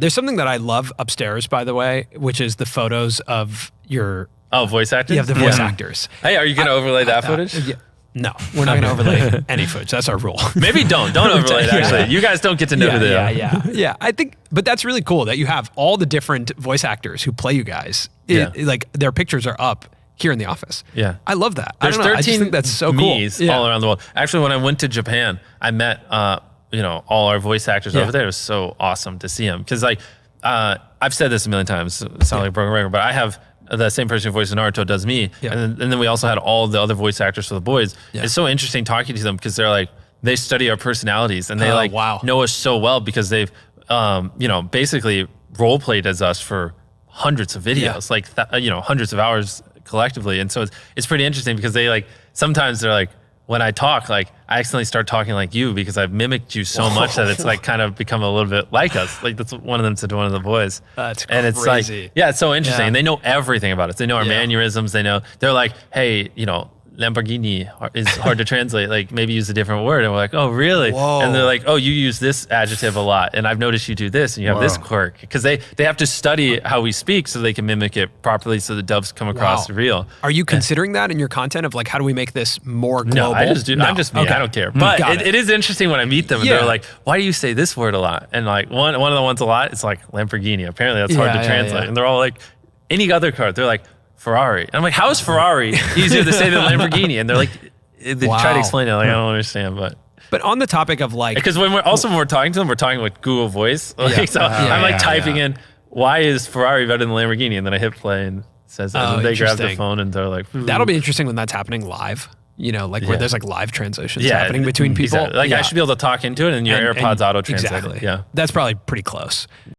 There's something that I love upstairs, by the way, which is the photos of your... Oh, voice actors? Yeah, the voice actors. Hey, are you going to overlay that footage? Yeah. No, we're not going to overlay any footage. That's our rule. Maybe don't overlay it, actually. You guys don't get to know who they are. Yeah. I think, but that's really cool that you have all the different voice actors who play you guys. Like their pictures are up here in the office. Yeah. I love that. There's 13 I just think that's so me's cool. all around the world. Actually, when I went to Japan, I met, all our voice actors over there. It was so awesome to see them. Because I've said this a million times, it sounds like a broken record, but I have the same person who voices Naruto does me. Yeah. And then we also had all the other voice actors for the boys. Yeah. It's so interesting talking to them because they're like, they study our personalities and they know us so well because they've, basically role played as us for hundreds of videos, hundreds of hours collectively. And so it's pretty interesting because they sometimes they're like, when I talk, I accidentally start talking like you because I've mimicked you so much that it's kind of become a little bit like us. Like that's what one of them said to one of the boys. That's and crazy. It's it's so interesting. And they know everything about us. They know our mannerisms. They're like, hey, Lamborghini is hard to translate. Maybe use a different word. And we're like, oh, really? Whoa. And they're like, oh, you use this adjective a lot. And I've noticed you do this and you have this quirk. Because they have to study how we speak so they can mimic it properly so the dubs come across real. Are you considering that in your content of how do we make this more global? No, I just do. No. I'm just me. Okay. I don't care. But it is interesting when I meet them and they're like, why do you say this word a lot? And one of the ones a lot, it's like Lamborghini. Apparently that's hard to translate. And they're all like, any other car. They're like, Ferrari. And I'm like, how is Ferrari easier to say than Lamborghini? And they're like, they try to explain it. I don't understand, But on the topic of because when we're talking to them, we're talking with Google Voice. I'm typing in, why is Ferrari better than Lamborghini? And then I hit play and it says that. And they grab the phone and they're like, that'll be interesting when that's happening live. Where there's live transitions happening between people. Exactly. I should be able to talk into it and your AirPods auto translate. Exactly. Yeah. That's probably pretty close.